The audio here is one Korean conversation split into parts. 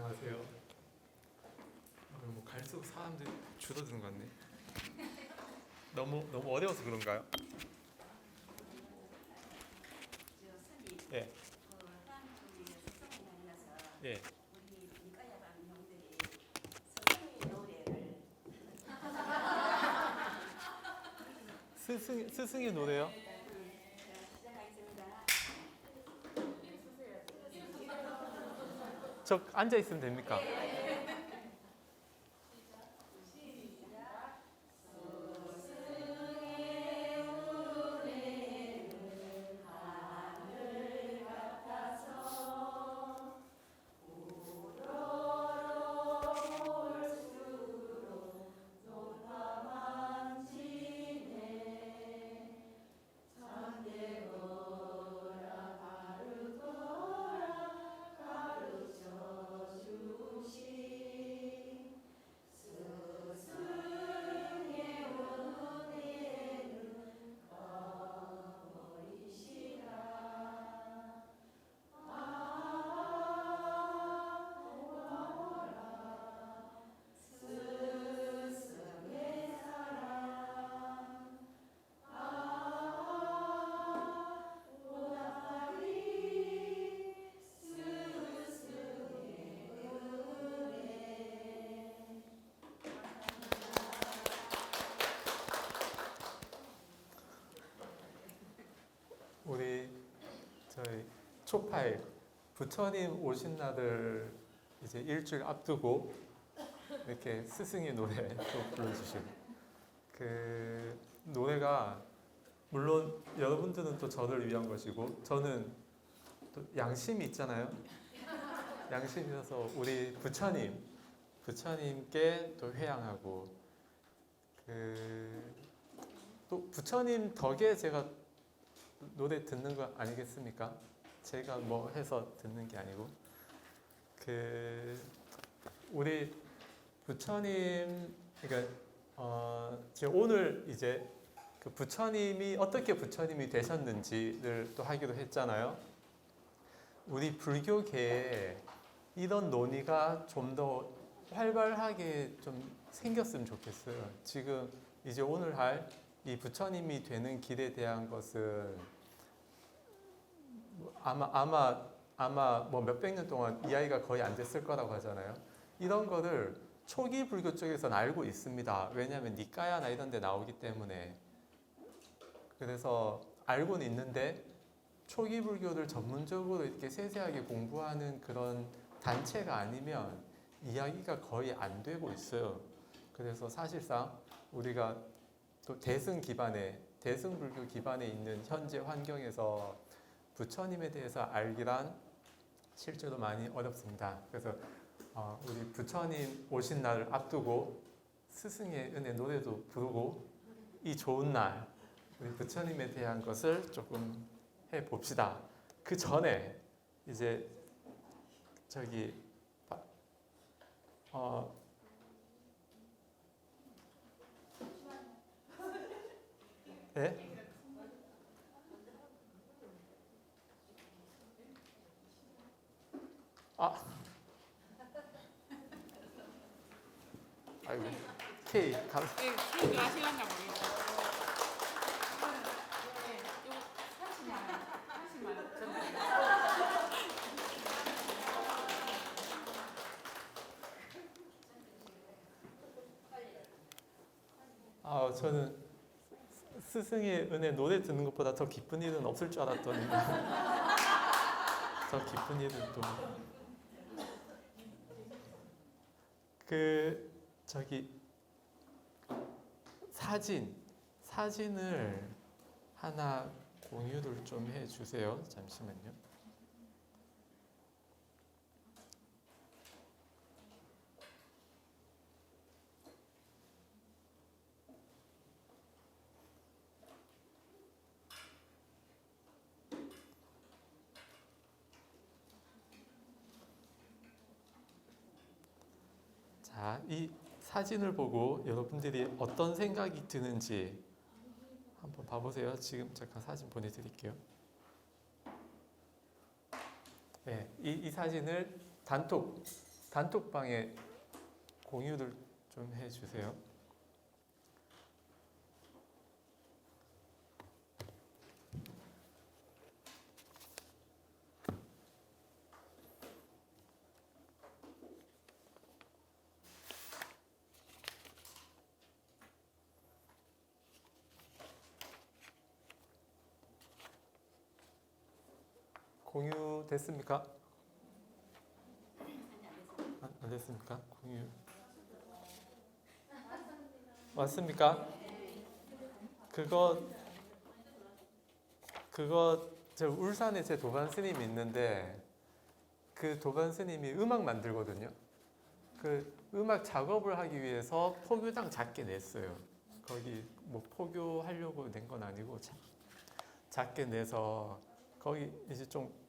안녕하세요. 뭐 갈수록 사람들이 줄어드는 것 같네. 너무 어려워서 그런가요? 예. 예. 스승의 노래요? 저 앉아 있으면 됩니까? 우리 저희 초파일 부처님 오신 날을 이제 일주일 앞두고 이렇게 스승의 노래 또 불러주시고, 그 노래가 물론 여러분들은 또 저를 위한 것이고 저는 또 양심이 있잖아요. 양심이어서 우리 부처님께 또 회향하고, 또 부처님 덕에 제가 노래 듣는 거 아니겠습니까? 제가 뭐 해서 듣는 게 아니고, 우리 부처님, 그러니까 제가 오늘 이제 그 부처님이 어떻게 부처님이 되셨는지를 또 하기로 했잖아요. 우리 불교계에 이런 논의가 좀 더 활발하게 좀 생겼으면 좋겠어요. 지금 이제 오늘 할 이 부처님이 되는 길에 대한 것은 아마 뭐 몇백 년 동안 이야기가 거의 안 됐을 거라고 하잖아요. 이런 거를 초기 불교 쪽에서는 알고 있습니다. 왜냐하면 니까야나 이런 데 나오기 때문에. 그래서 알고는 있는데 초기 불교를 전문적으로 이렇게 세세하게 공부하는 그런 단체가 아니면 이야기가 거의 안 되고 있어요. 그래서 사실상 우리가 또 대승불교 기반에 있는 현재 환경에서 부처님에 대해서 알기란 실제로 많이 어렵습니다. 그래서 우리 부처님 오신 날을 앞두고 스승의 은혜 노래도 부르고, 이 좋은 날 우리 부처님에 대한 것을 조금 해봅시다. 그 전에 이제 저기 예? 아이고, K 감. 케이크 하실란가 모르겠어요. 네, 이거 30만 원 저는 스승의 은혜 노래 듣는 것보다 더 기쁜 일은 없을 줄 알았더니 더 기쁜 일은 또 저기 사진을 하나 공유를 좀 해주세요. 잠시만요. 자, 이 사진을 보고 여러분들이 어떤 생각이 드는지 한번 봐보세요. 지금 잠깐 사진 보내드릴게요. 네, 이 사진을 단톡 단톡방에 공유를 좀 해주세요. 공유 됐습니까? 안 됐습니까? 공유 왔습니까? 그거 저 울산에 제 도반 스님이 있는데 그 도반 스님이 음악 만들거든요. 그 음악 작업을 하기 위해서 포교당 작게 냈어요. 거기 뭐 포교하려고 낸 건 아니고 작게 내서 거기 이제 좀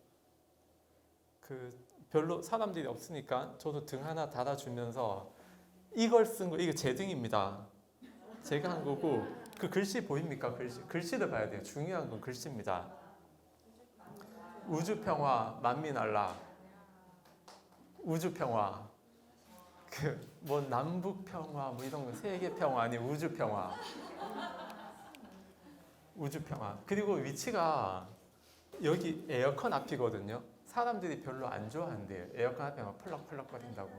그 별로 사람들이 없으니까 저도 등 하나 달아주면서 이걸 쓴 거 이게 제 등입니다. 제가 한 거고 그 글씨 보입니까? 글씨를 봐야 돼요. 중요한 건 글씨입니다. 우주평화 만민알라 우주평화 그 뭐 남북평화 뭐 이런 거 세계평화 아니 우주평화 우주평화 그리고 위치가 여기 에어컨 앞이거든요. 사람들이 별로 안 좋아한대요. 에어컨 앞에 막 펄럭펄럭 거린다고.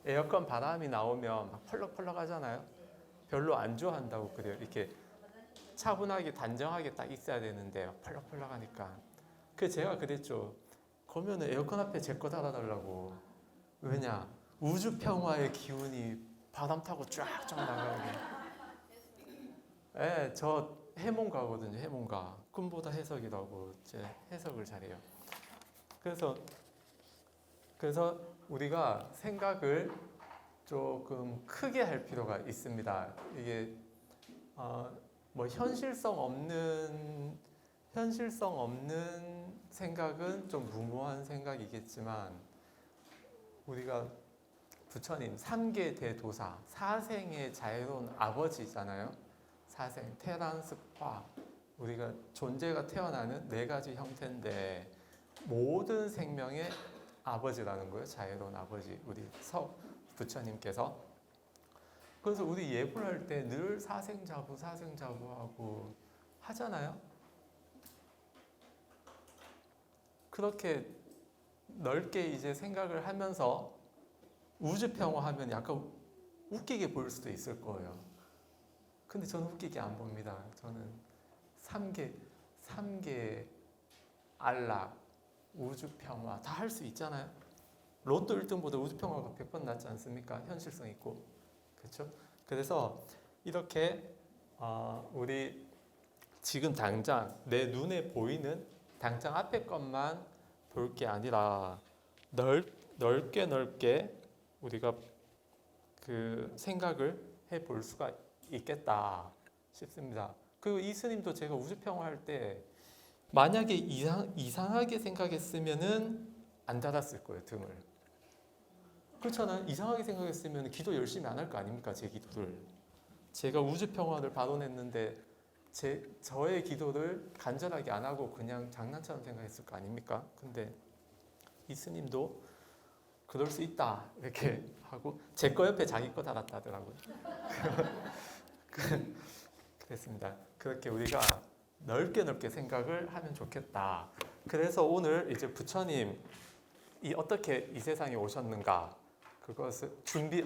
에어컨 바람이 나오면 막 펄럭펄럭 하잖아요. 별로 안 좋아한다고 그래요. 이렇게 차분하게 단정하게 딱 있어야 되는데 펄럭펄럭 하니까. 그래서 제가 그랬죠. 그러면은 에어컨 앞에 제 거 달아달라고. 왜냐? 우주 평화의 기운이 바람 타고 쫙쫙 나가게. 예, 저 해몽가거든요. 해몽가. 꿈보다 해석이라고 제 해석을 잘해요. 그래서 우리가 생각을 조금 크게 할 필요가 있습니다. 이게 뭐 현실성 없는 생각은 좀 무모한 생각이겠지만 우리가 부처님 3계 대도사 사생의 자유로운 아버지잖아요. 사생, 태란, 습화 우리가 존재가 태어나는 4가지 형태인데 모든 생명의 아버지라는 거예요. 자유로운 아버지 우리 부처님께서. 그래서 우리 예불할 때 늘 사생자부하고 하잖아요. 그렇게 넓게 이제 생각을 하면서 우주평화하면 약간 웃기게 보일 수도 있을 거예요. 근데 저는 웃기게 안 봅니다. 저는 3계 안락, 우주평화 다 할 수 있잖아요. 로또 1등보다 우주평화가 100번 낫지 않습니까? 현실성 있고. 그렇죠? 그래서 이렇게 우리 지금 당장 내 눈에 보이는 당장 앞에 것만 볼 게 아니라 넓게 우리가 그 생각을 해볼 수가 있겠다 싶습니다. 그리고 이 스님도 제가 우주평화할 때 만약에 이상하게 생각했으면은 안 달았을 거예요, 등을. 그렇잖아요. 이상하게 생각했으면 기도 열심히 안 할 거 아닙니까? 제 기도를. 제가 우주평화를 발언했는데 저의 기도를 간절하게 안 하고 그냥 장난처럼 생각했을 거 아닙니까? 근데 이 스님도 그럴 수 있다 이렇게 하고 제 거 옆에 자기 거 달았다더라고요. 그랬습니다. 그렇게 우리가 넓게 생각을 하면 좋겠다. 그래서 오늘 이제 부처님이 어떻게 이 세상에 오셨는가, 그것을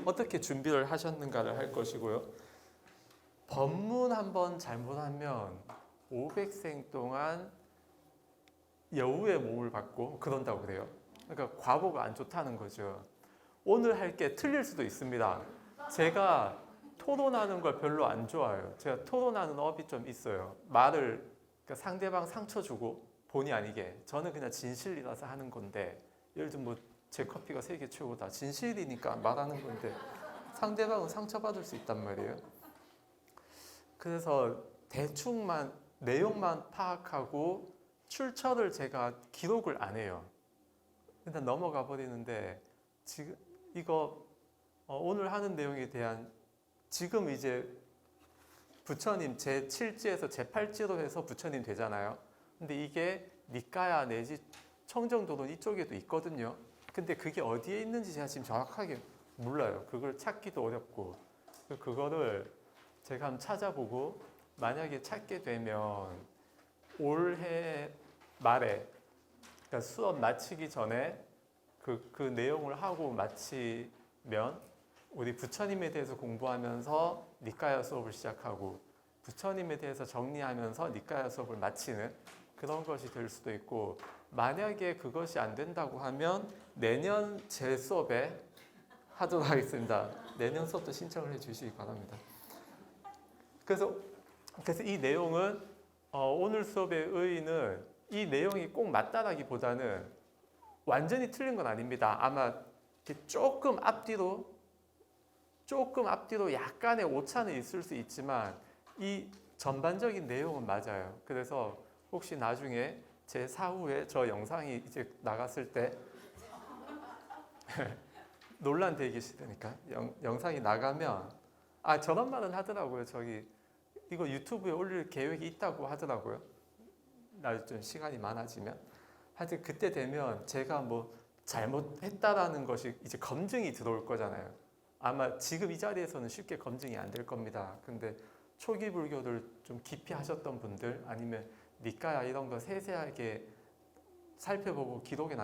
어떻게 준비를 하셨는가를 할 것이고요. 법문 한번 잘못하면 500생 동안 여우의 몸을 받고 그런다고 그래요. 그러니까 과보가 안 좋다는 거죠. 오늘 할 게 틀릴 수도 있습니다. 제가 토론하는 걸 별로 안 좋아해요. 제가 토론하는 업이 좀 있어요. 그러니까 상대방 상처 주고 본의 아니게. 저는 그냥 진실이라서 하는 건데, 예를 들면 뭐 제 커피가 3개 최고다. 진실이니까 말하는 건데 상대방은 상처받을 수 있단 말이에요. 그래서 대충만 내용만 파악하고 출처를 제가 기록을 안 해요. 일단 넘어가 버리는데 지금 이거 오늘 하는 내용에 대한 지금 이제 부처님 제7지에서 제8지로 해서 부처님 되잖아요. 근데 이게 니까야 내지 청정도론 이쪽에도 있거든요. 근데 그게 어디에 있는지 제가 지금 정확하게 몰라요. 그걸 찾기도 어렵고 그거를 제가 한번 찾아보고 만약에 찾게 되면 올해 말에 그러니까 수업 마치기 전에 그 내용을 하고 마치면 우리 부처님에 대해서 공부하면서 니까야 수업을 시작하고 부처님에 대해서 정리하면서 니까야 수업을 마치는 그런 것이 될 수도 있고 만약에 그것이 안 된다고 하면 내년 제 수업에 하도록 하겠습니다. 내년 수업도 신청을 해주시기 바랍니다. 그래서 이 내용은 오늘 수업의 의의는 이 내용이 꼭 맞다라기보다는 완전히 틀린 건 아닙니다. 아마 이렇게 조금 앞뒤로 약간의 오차는 있을 수 있지만 이 전반적인 내용은 맞아요. 그래서 혹시 나중에 제 사후에 저 영상이 이제 나갔을 때 논란되기 시대니까 영상이 나가면 저런 말은 하더라고요. 저기 이거 유튜브에 올릴 계획이 있다고 하더라고요. 나중에 좀 시간이 많아지면 하여튼 그때 되면 제가 뭐 잘못했다라는 것이 이제 검증이 들어올 거잖아요. 아마 지금 이 자리에서는 쉽게 검증이 안 될 겁니다. 근데 초기 불교를 좀 깊이 하셨던 분들 아니면 니까야 이런 거 세세하게 살펴보고 기록에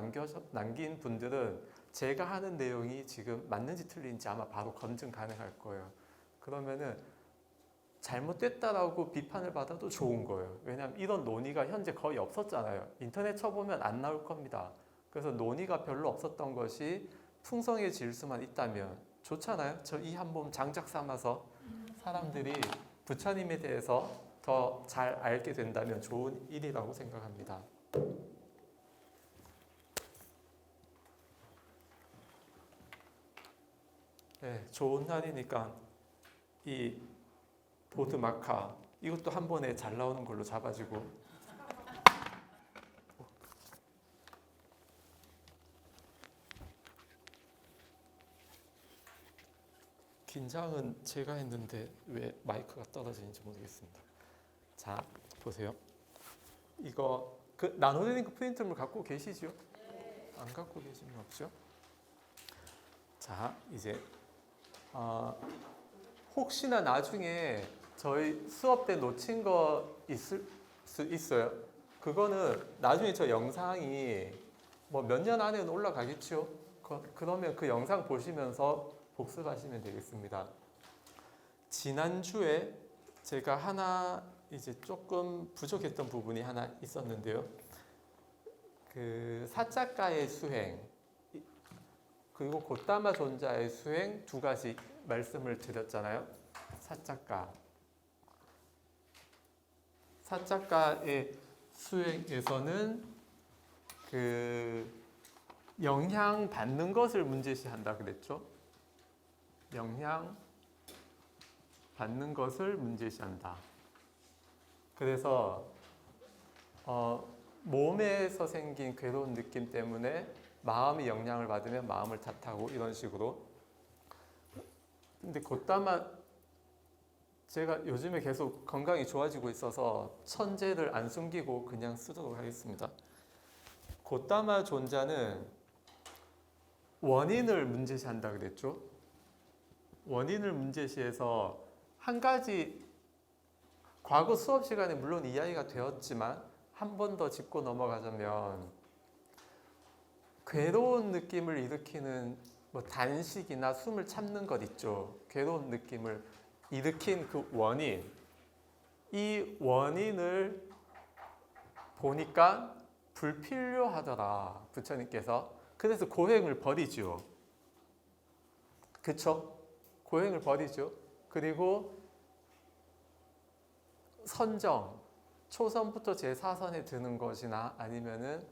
남긴 분들은 제가 하는 내용이 지금 맞는지 틀린지 아마 바로 검증 가능할 거예요. 그러면은 잘못됐다라고 비판을 받아도 좋은 거예요. 왜냐하면 이런 논의가 현재 거의 없었잖아요. 인터넷 쳐보면 안 나올 겁니다. 그래서 논의가 별로 없었던 것이 풍성해질 수만 있다면 좋잖아요. 저 이 한 몸 장작 삼아서 사람들이 부처님에 대해서 더 잘 알게 된다면 좋은 일이라고 생각합니다. 네, 좋은 날이니까 이 보드 마카 이것도 한 번에 잘 나오는 걸로 잡아지고 긴장은 제가 했는데 왜 마이크가 떨어지는지 모르겠습니다. 자 보세요. 이거 그 나노링크 프린트물 갖고 계시죠? 안 갖고 계시면 없죠? 자 이제 혹시나 나중에 저희 수업 때 놓친 거 있을 수 있어요. 그거는 나중에 저 영상이 뭐 몇 년 안에는 올라가겠죠. 그러면 그 영상 보시면서 복습하시면 되겠습니다. 지난주에 제가 하나 이제 조금 부족했던 부분이 하나 있었는데요. 그 사자가의 수행 그리고 곧다마 존자의 수행 두 가지 말씀을 드렸잖아요. 사자가의 수행에서는 그 영향 받는 것을 문제시한다 그랬죠. 영향 받는 것을 문제시한다. 그래서 몸에서 생긴 괴로운 느낌 때문에 마음이 영향을 받으면 마음을 탓하고 이런 식으로. 근데 곧다마 제가 요즘에 계속 건강이 좋아지고 있어서 천재를 안 숨기고 그냥 쓰도록 하겠습니다. 곧다마 존자는 원인을 문제시한다 그랬죠. 원인을 문제시해서 한 가지 과거 수업 시간에 물론 이야기가 되었지만 한 번 더 짚고 넘어가자면 괴로운 느낌을 일으키는 뭐 단식이나 숨을 참는 것 있죠. 괴로운 느낌을 일으킨 그 원인, 이 원인을 보니까 불필요하더라 부처님께서. 그래서 고행을 버리죠. 그쵸? 고행을 버리죠. 그리고 선정, 초선부터 제4선에 드는 것이나 아니면은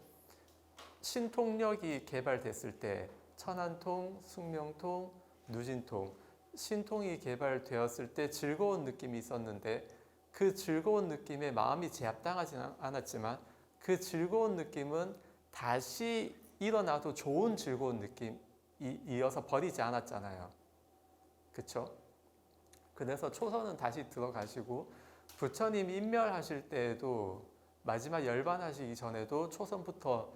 신통력이 개발됐을 때 천안통, 숙명통, 누진통, 신통이 개발되었을 때 즐거운 느낌이 있었는데 그 즐거운 느낌에 마음이 제압당하지는 않았지만 그 즐거운 느낌은 다시 일어나도 좋은 즐거운 느낌이 이어서 버리지 않았잖아요. 그렇죠? 그래서 초선은 다시 들어가시고 부처님 인멸하실 때에도 마지막 열반하시기 전에도 초선부터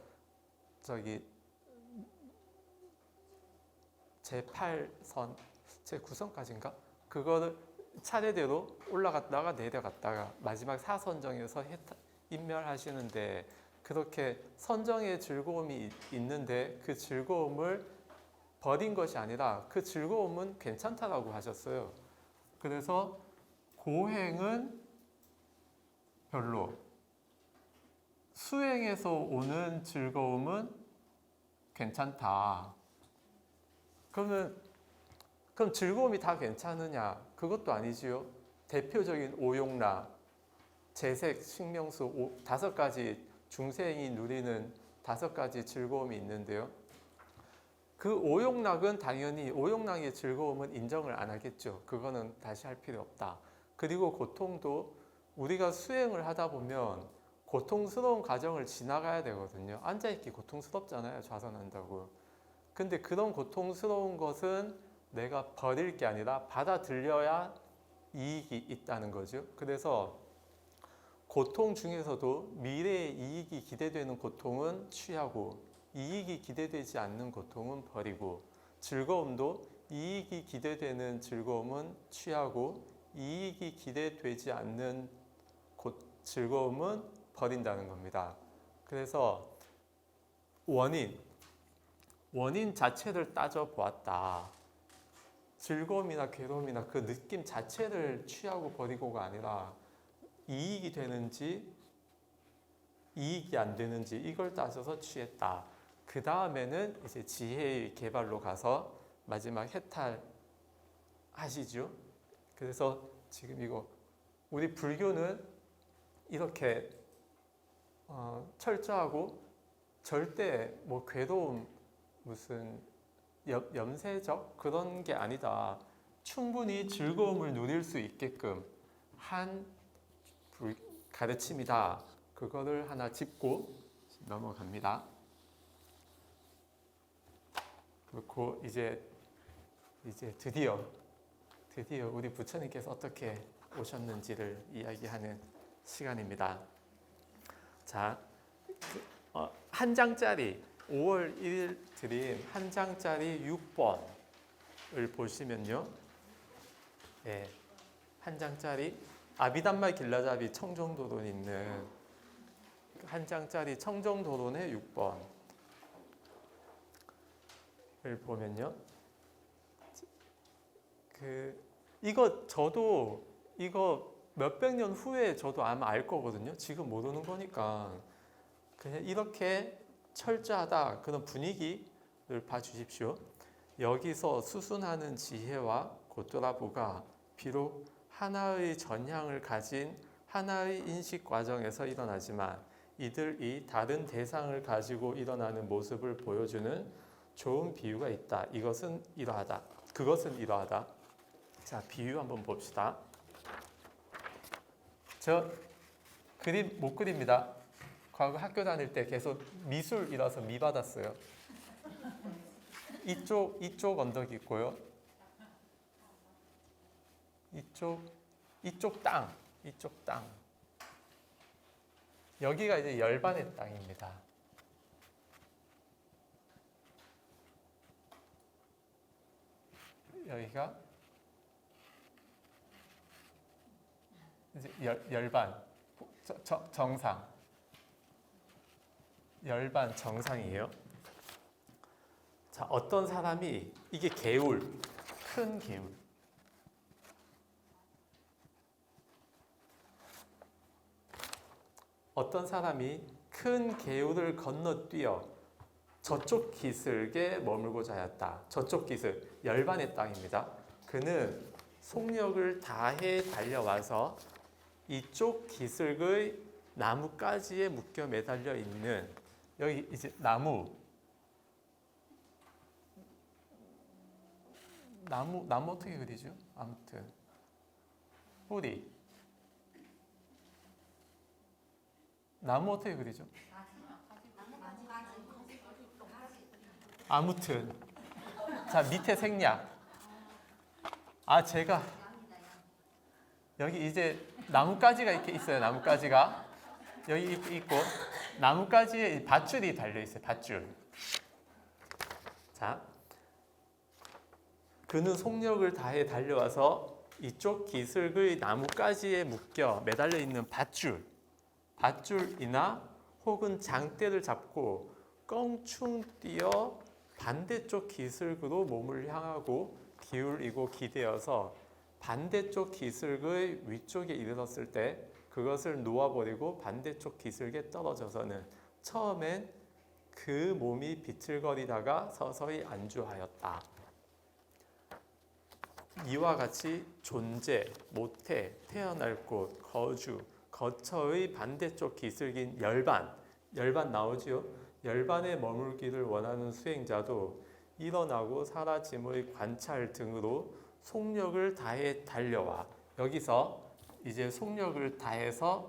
제8선, 제9선까지인가? 그거를 차례대로 올라갔다가 내려갔다가 마지막 4선정에서 인멸하시는데 그렇게 선정의 즐거움이 있는데 그 즐거움을 버린 것이 아니라 그 즐거움은 괜찮다라고 하셨어요. 그래서 고행은 별로, 수행에서 오는 즐거움은 괜찮다. 그럼 즐거움이 다 괜찮으냐? 그것도 아니지요. 대표적인 오용락, 재색, 식명수 5가지 중생이 누리는 5가지 즐거움이 있는데요. 그 오용락은 당연히 오용락의 즐거움은 인정을 안 하겠죠. 그거는 다시 할 필요 없다. 그리고 고통도 우리가 수행을 하다 보면 고통스러운 과정을 지나가야 되거든요. 앉아있기 고통스럽잖아요. 좌선한다고. 근데 그런 고통스러운 것은 내가 버릴 게 아니라 받아들여야 이익이 있다는 거죠. 그래서 고통 중에서도 미래의 이익이 기대되는 고통은 취하고 이익이 기대되지 않는 고통은 버리고 즐거움도 이익이 기대되는 즐거움은 취하고 이익이 기대되지 않는 즐거움은 버린다는 겁니다. 그래서 원인 자체를 따져보았다. 즐거움이나 괴로움이나 그 느낌 자체를 취하고 버리고가 아니라 이익이 되는지 이익이 안 되는지 이걸 따져서 취했다. 그 다음에는 이제 지혜의 개발로 가서 마지막 해탈하시죠. 그래서 지금 이거 우리 불교는 이렇게 철저하고 절대 뭐 괴로움 무슨 염세적 그런 게 아니다. 충분히 즐거움을 누릴 수 있게끔 한 가르침이다. 그거를 하나 짚고 넘어갑니다. 그렇고 이제 드디어 우리 부처님께서 어떻게 오셨는지를 이야기하는 시간입니다. 자, 한 장짜리 5월 1일 드린 한 장짜리 6번을 보시면요. 네, 한 장짜리 아비담마 길라잡이 청정도론 있는 한 장짜리 청정도론의 6번을 보면요. 저도 몇백 년 후에 저도 아마 알 거거든요. 지금 모르는 거니까 그냥 이렇게 철저하다 그런 분위기를 봐주십시오. 여기서 수순하는 지혜와 고토라부가 비록 하나의 전향을 가진 하나의 인식 과정에서 일어나지만 이들이 다른 대상을 가지고 일어나는 모습을 보여주는 좋은 비유가 있다. 이것은 이러하다. 그것은 이러하다. 자, 비유 한번 봅시다. 저 그림 못 그립니다. 과거 학교 다닐 때 계속 미술이라서 미 받았어요. 이쪽 언덕이 있고요. 이쪽 땅. 여기가 이제 열반의 땅입니다. 여기가 이제 열반 정상. 열반 정상이에요. 자, 어떤 사람이 이게 개울, 큰 개울. 어떤 사람이 큰 개울을 건너뛰어 저쪽 기슭에 머물고자 하였다. 저쪽 기슭, 열반의 땅입니다. 그는 속력을 다해 달려와서 이쪽 기슭의 나뭇가지에 묶여 매달려 있는 여기 이제 나무 어떻게 그리죠? 아무튼 뿌리 나무 어떻게 그리죠? 아무튼 자 밑에 생략. 제가 여기 이제 나뭇가지가 이렇게 있어요. 나뭇가지가 여기 있고 나뭇가지에 밧줄이 달려 있어요. 밧줄. 자, 그는 속력을 다해 달려와서 이쪽 기슭의 나뭇가지에 묶여 매달려 있는 밧줄이나 혹은 장대를 잡고 껑충 뛰어 반대쪽 기슭으로 몸을 향하고 기울이고 기대어서 반대쪽 기슭의 위쪽에 이르렀을 때 그것을 놓아버리고 반대쪽 기슭에 떨어져서는 처음엔 그 몸이 비틀거리다가 서서히 안주하였다. 이와 같이 존재, 모태, 태어날 곳, 거주, 거처의 반대쪽 기슭인 열반 나오지요? 열반에 머물기를 원하는 수행자도 일어나고 사라짐의 관찰 등으로 속력을 다해 달려와. 여기서 이제 속력을 다해서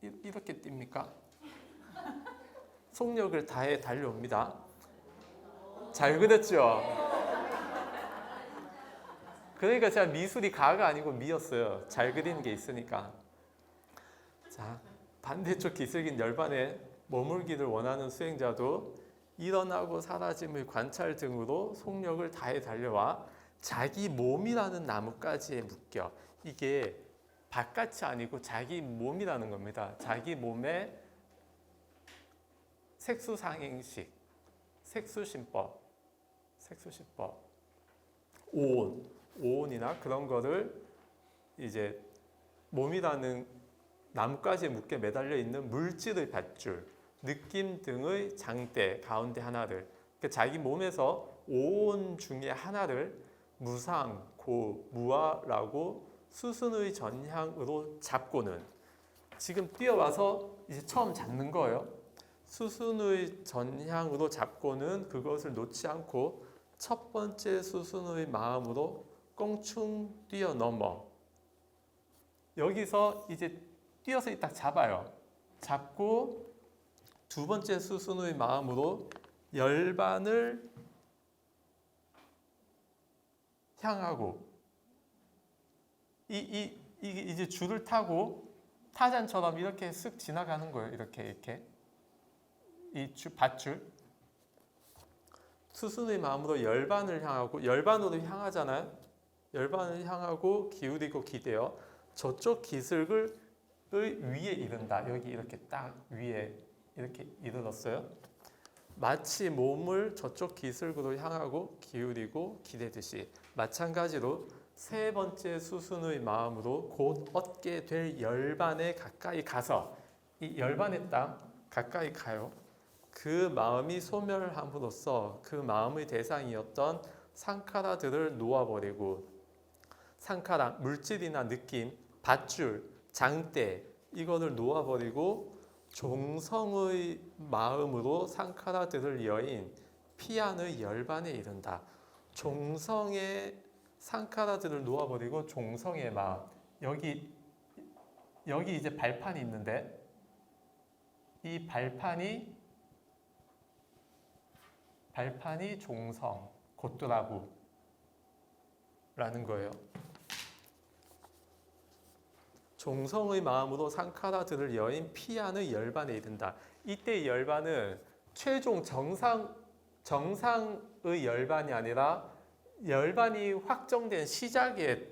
이렇게 띱니까? 속력을 다해 달려옵니다. 잘 그렸죠? 그러니까 제가 미술이 가가 아니고 미였어요. 잘 그리는 게 있으니까. 자, 반대쪽 기슭인 열반에 머물기를 원하는 수행자도 일어나고 사라짐의 관찰 등으로 속력을 다해 달려와 자기 몸이라는 나뭇가지에 묶여. 이게 바깥이 아니고 자기 몸이라는 겁니다. 자기 몸의 색수상행식, 색수신법, 오온이나 그런 거를 이제 몸이라는 나뭇가지에 묶여 매달려 있는 물질의 밧줄, 느낌 등의 장대 가운데 하나를, 그러니까 자기 몸에서 오온 중에 하나를 무상, 고, 무아라고 수순의 전향으로 잡고는, 지금 뛰어와서 이제 처음 잡는 거예요. 수순의 전향으로 잡고는 그것을 놓지 않고 첫 번째 수순의 마음으로 껑충 뛰어넘어. 여기서 이제 뛰어서 딱 잡아요. 잡고 두 번째 수순의 마음으로 열반을 향하고 이제 줄을 타고 타잔처럼 이렇게 쓱 지나가는 거예요. 이렇게 이 밧줄 수순의 마음으로 열반을 향하고, 열반으로 향하잖아요. 열반을 향하고 기울이고 기대어 저쪽 기슭을 위에 이른다. 여기 이렇게 딱 위에 이렇게 이르렀어요. 마치 몸을 저쪽 기슭으로 향하고 기울이고 기대듯이 마찬가지로 세 번째 수순의 마음으로 곧 얻게 될 열반에 가까이 가서, 이 열반에 딱 가까이 가요. 그 마음이 소멸함으로써 그 마음의 대상이었던 상카라들을 놓아버리고, 상카라, 물질이나 느낌, 밧줄, 장대, 이거를 놓아버리고 종성의 마음으로 상카라들을 여인 피안의 열반에 이른다. 종성의 상카라들을 놓아버리고 종성의 마음, 여기 이제 발판이 있는데 이 발판이 종성, 고뚜라부라는 거예요. 종성의 마음으로 상카라들을 여인 피안의 열반에 이른다. 이때 열반은 최종 정상의 열반이 아니라 열반이 확정된 시작의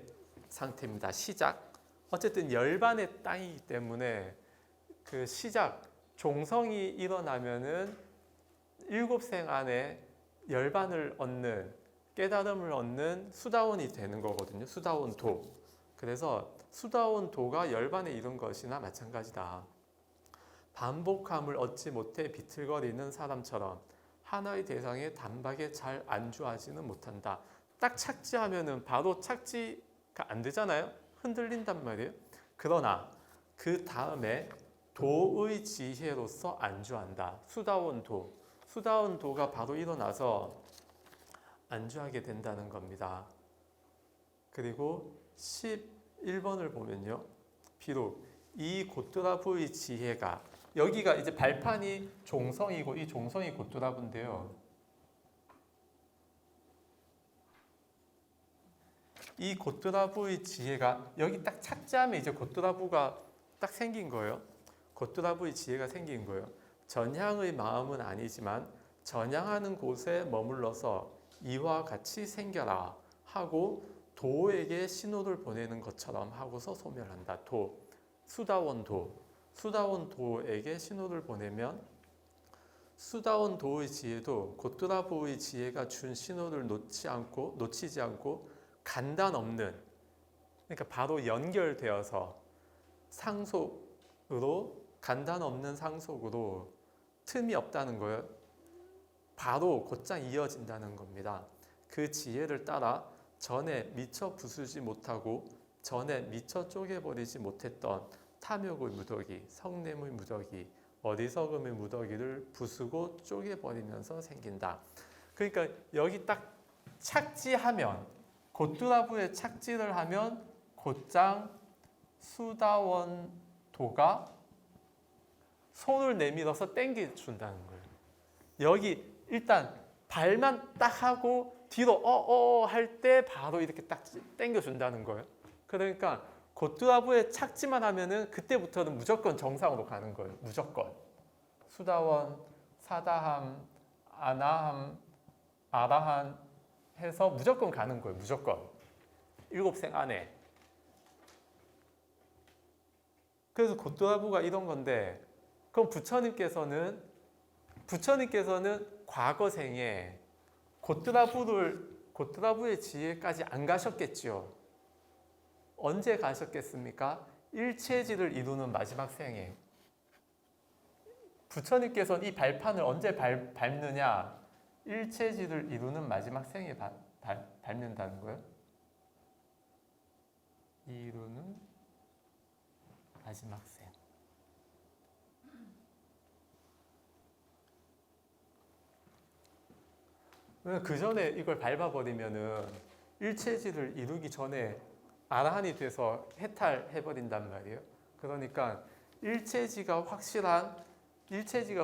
상태입니다. 시작. 어쨌든 열반의 땅이기 때문에 그 시작, 종성이 일어나면은 일곱생 안에 열반을 얻는, 깨달음을 얻는 수다원이 되는 거거든요. 수다원도. 그래서 수다원도가 열반에 이른 것이나 마찬가지다. 반복함을 얻지 못해 비틀거리는 사람처럼 하나의 대상에 단박에 잘 안주하지는 못한다. 딱 착지하면은 바로 착지가 안 되잖아요. 흔들린단 말이에요. 그러나 그 다음에 도의 지혜로서 안주한다. 수다원도가 바로 일어나서 안주하게 된다는 겁니다. 그리고 11번을 보면요. 비록 이 고뚜라부의 지혜가, 여기가 이제 발판이 종성이고 이 종성이 고뚜라부인데요. 이 고뚜라부의 지혜가 여기 딱 착지하면 이제 고뚜라부가 딱 생긴 거예요. 고뚜라부의 지혜가 생긴 거예요. 전향의 마음은 아니지만 전향하는 곳에 머물러서 이와 같이 생겨라 하고 도에게 신호를 보내는 것처럼 하고서 소멸한다. 도, 수다원 도, 수다원 도에게 신호를 보내면 수다원 도의 지혜도 고뚜라부의 지혜가 준 신호를 놓치지 않고 간단 없는, 그러니까 바로 연결되어서 상속으로, 간단 없는 상속으로 틈이 없다는 거예요. 바로 곧장 이어진다는 겁니다. 그 지혜를 따라 전에 미처 부수지 못하고 전에 미처 쪼개버리지 못했던 탐욕의 무더기, 성냄의 무더기, 어리석음의 무더기를 부수고 쪼개버리면서 생긴다. 그러니까 여기 딱 착지하면, 고뚜라부에 착지를 하면 곧장 수다원도가 손을 내밀어서 땡겨준다는 거예요. 여기 일단 발만 딱 하고 뒤로 할 때 바로 이렇게 딱 땡겨준다는 거예요. 그러니까 고뚜라부에 착지만 하면은 그때부터는 무조건 정상으로 가는 거예요. 무조건. 수다원, 사다함, 아나함, 아라한 해서 무조건 가는 거예요. 무조건. 7생 안에. 그래서 고뚜라부가 이런 건데, 그럼 부처님께서는 과거생에 고뚜라부의 지혜까지 안 가셨겠지요. 언제 가셨겠습니까? 일체지를 이루는 마지막 생에. 부처님께서는 이 발판을 언제 밟느냐? 일체지를 이루는 마지막 생에 밟는다는 거예요. 이루는 마지막 생. 그 전에 이걸 밟아버리면은 일체지를 이루기 전에 아라한이 돼서 해탈해버린단 말이에요. 그러니까 일체지가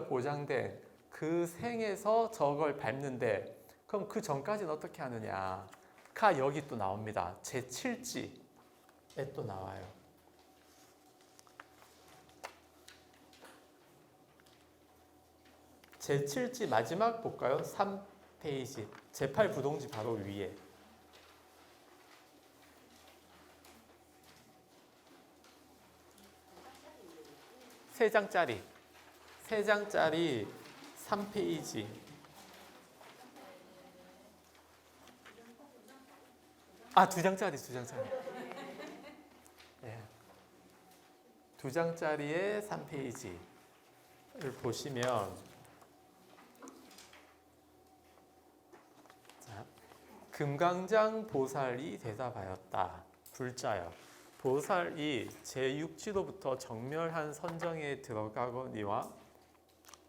보장된 그 생에서 저걸 밟는데, 그럼 그 전까지는 어떻게 하느냐? 여기 또 나옵니다. 제7지에 또 나와요. 제7지 마지막 볼까요? 3페이지. 제8부동지 바로 위에. 세 장짜리 3페이지. 두 장짜리. 네. 2장짜리의 3페이지를 보시면, 자, 금강장 보살이 대답하였다. 불자여, 보살이 제6지도부터 정멸한 선정에 들어가거니와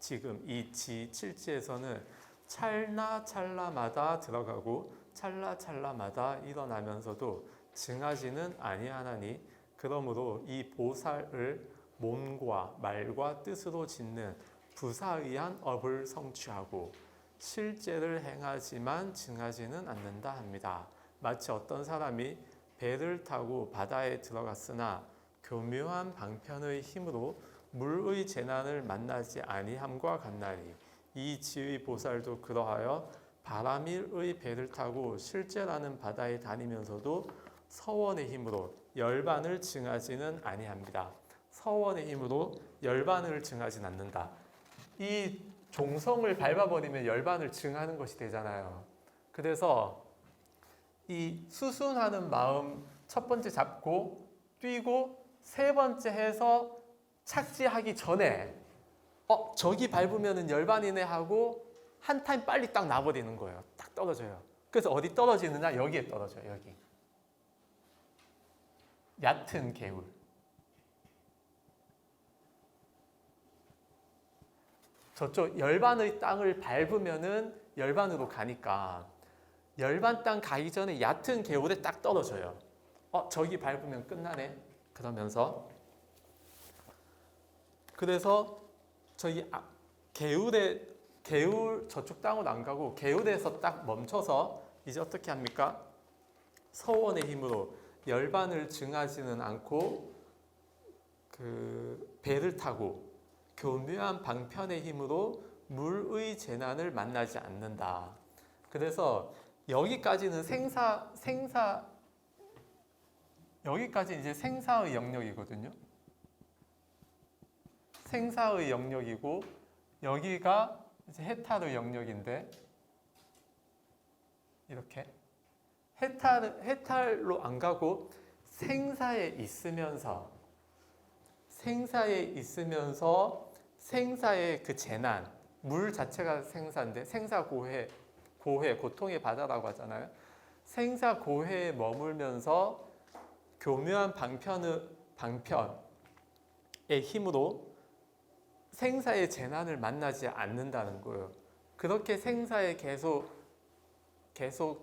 지금 이 지7지에서는 찰나찰나마다 들어가고 찰나찰나마다 일어나면서도 증하지는 아니하나니, 그러므로 이 보살을 몸과 말과 뜻으로 짓는 부사의한 업을 성취하고 실제를 행하지만 증하지는 않는다 합니다. 마치 어떤 사람이 배를 타고 바다에 들어갔으나 교묘한 방편의 힘으로 물의 재난을 만나지 아니함과 같나니, 이 지의 보살도 그러하여 바람일의 배를 타고 실제라는 바다에 다니면서도 서원의 힘으로 열반을 증하지는 아니합니다. 서원의 힘으로 열반을 증하진 않는다. 이 종성을 밟아버리면 열반을 증하는 것이 되잖아요. 그래서 이 수순하는 마음 첫 번째 잡고 뛰고 세 번째 해서 착지하기 전에 저기 밟으면 열반이네 하고 한 타임 빨리 딱 나버리는 거예요. 딱 떨어져요. 그래서 어디 떨어지느냐? 여기에 떨어져요. 여기. 얕은 개울. 저쪽 열반의 땅을 밟으면은 열반으로 가니까 열반 땅 가기 전에 얕은 개울에 딱 떨어져요. 저기 밟으면 끝나네. 그러면서 그래서 저기 개울 저쪽 땅으로 안 가고 개울에서 딱 멈춰서 이제 어떻게 합니까? 서원의 힘으로 열반을 증하지는 않고 그 배를 타고 교묘한 방편의 힘으로 물의 재난을 만나지 않는다. 그래서 여기까지는 여기까지 이제 생사의 영역이거든요. 생사의 영역이고 여기가 이제 해탈의 영역인데 이렇게 해탈로 안 가고 생사에 있으면서 생사의 그 재난, 물 자체가 생사인데 생사 고해, 고통의 바다라고 하잖아요. 생사 고해에 머물면서 교묘한 방편의 힘으로 생사의 재난을 만나지 않는다는 거예요. 그렇게 생사에 계속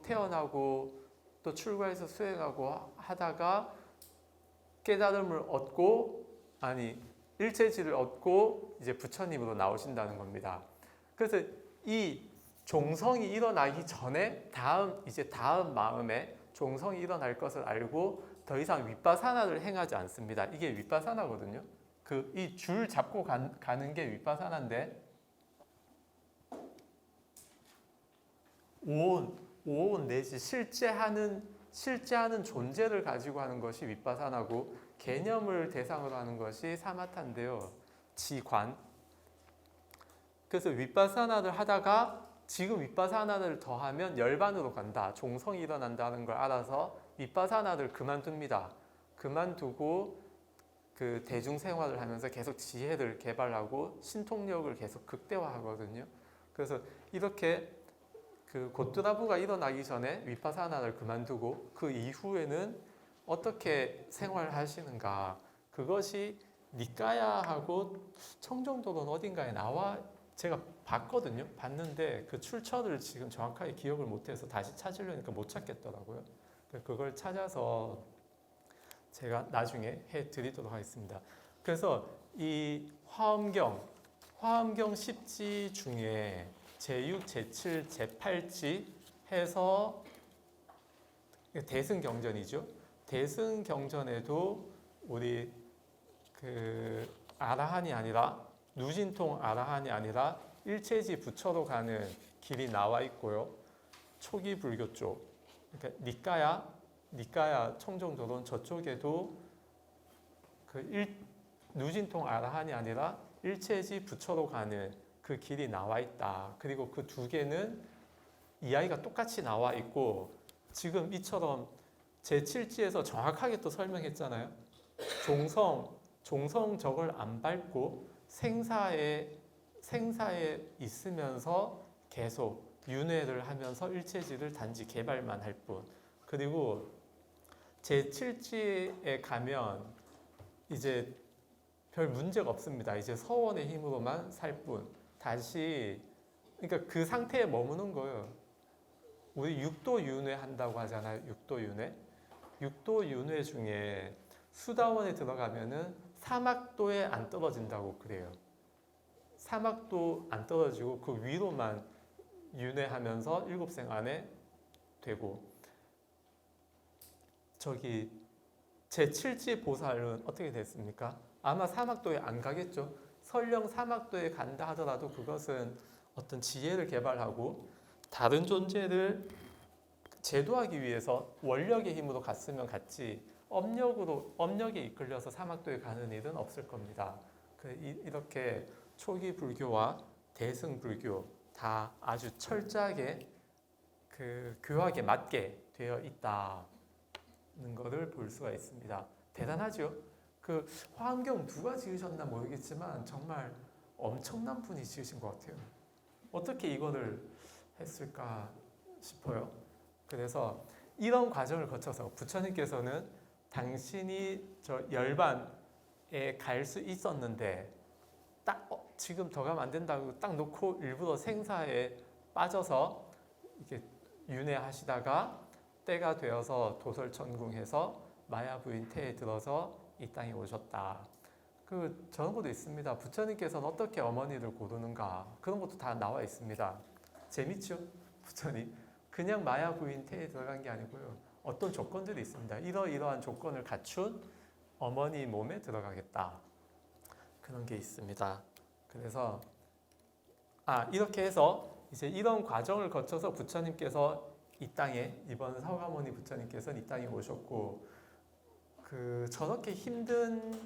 태어나고 또 출가해서 수행하고 하다가 깨달음을 얻고 일체지를 얻고 이제 부처님으로 나오신다는 겁니다. 그래서 이 종성이 일어나기 전에 다음 마음에 종성이 일어날 것을 알고 더 이상 윗바사나를 행하지 않습니다. 이게 윗바사나거든요. 이 줄 잡고 가는 게 윗바사나인데 오온 내지 실제하는 존재를 가지고 하는 것이 윗바사나고 개념을 대상으로 하는 것이 사마타인데요. 지관. 그래서 윗바사나를 하다가 지금 윗바사나를 더하면 열반으로 간다. 종성이 일어난다는 걸 알아서 윗바사나를 그만둡니다. 그만두고 그 대중생활을 하면서 계속 지혜를 개발하고 신통력을 계속 극대화하거든요. 그래서 이렇게 그 고뚜라부가 일어나기 전에 윗바사나를 그만두고 그 이후에는 어떻게 생활하시는가, 그것이 니까야하고 청정도론 어딘가에 제가 봤는데 그 출처를 지금 정확하게 기억을 못해서 다시 찾으려니까 못 찾겠더라고요. 그걸 찾아서 제가 나중에 해드리도록 하겠습니다. 그래서 이 화엄경 10지 중에 제6, 제7, 제8지 해서 대승경전이죠. 대승경전에도 우리 그 아라한이 아니라 누진통 아라한이 아니라 일체지 부처로 가는 길이 나와 있고요. 초기 불교 쪽, 그러니까 니까야 청정도론 저쪽에도 누진통 아라한이 아니라 일체지 부처로 가는 그 길이 나와 있다. 그리고 그 두 개는 이야기가 똑같이 나와 있고 지금 이처럼 제7지에서 정확하게 또 설명했잖아요. 종성 저걸 안 밟고 생사에 있으면서 계속 윤회를 하면서 일체지를 단지 개발만 할 뿐. 그리고 제7지에 가면 이제 별 문제가 없습니다. 이제 서원의 힘으로만 살 뿐. 그러니까 그 상태에 머무는 거예요. 우리 육도 윤회 한다고 하잖아요. 육도 윤회. 육도 윤회 중에 수다원에 들어가면은 사막도에 안 떨어진다고 그래요. 사막도 안 떨어지고 그 위로만 윤회하면서 일곱생 안에 되고, 저기 제7지 보살은 어떻게 됐습니까? 아마 사막도에 안 가겠죠. 설령 사막도에 간다 하더라도 그것은 어떤 지혜를 개발하고 다른 존재를 제도하기 위해서 원력의 힘으로 갔으면 갔지 업력에 이끌려서 사막도에 가는 일은 없을 겁니다. 이렇게 초기 불교와 대승 불교 다 아주 철저하게 그 교학에 맞게 되어 있다는 것을 볼 수가 있습니다. 대단하죠? 그 화엄경 누가 지으셨나 모르겠지만 정말 엄청난 분이 지으신 것 같아요. 어떻게 이거를 했을까 싶어요. 그래서 이런 과정을 거쳐서 부처님께서는 당신이 저 열반에 갈 수 있었는데 딱 지금 더 가면 안 된다고 딱 놓고 일부러 생사에 빠져서 이렇게 윤회하시다가 때가 되어서 도설천궁해서 마야 부인 태에 들어서 이 땅에 오셨다. 저런 것도 있습니다. 부처님께서는 어떻게 어머니를 고르는가, 그런 것도 다 나와 있습니다. 재밌죠? 부처님 그냥 마야 부인 태에 들어간 게 아니고요. 어떤 조건들이 있습니다. 이러한 조건을 갖춘 어머니 몸에 들어가겠다. 그런 게 있습니다. 그래서 이렇게 해서 이제 이런 과정을 거쳐서 부처님께서 이 땅에 이번 서가모니 부처님께서는 이 땅에 오셨고 저렇게 힘든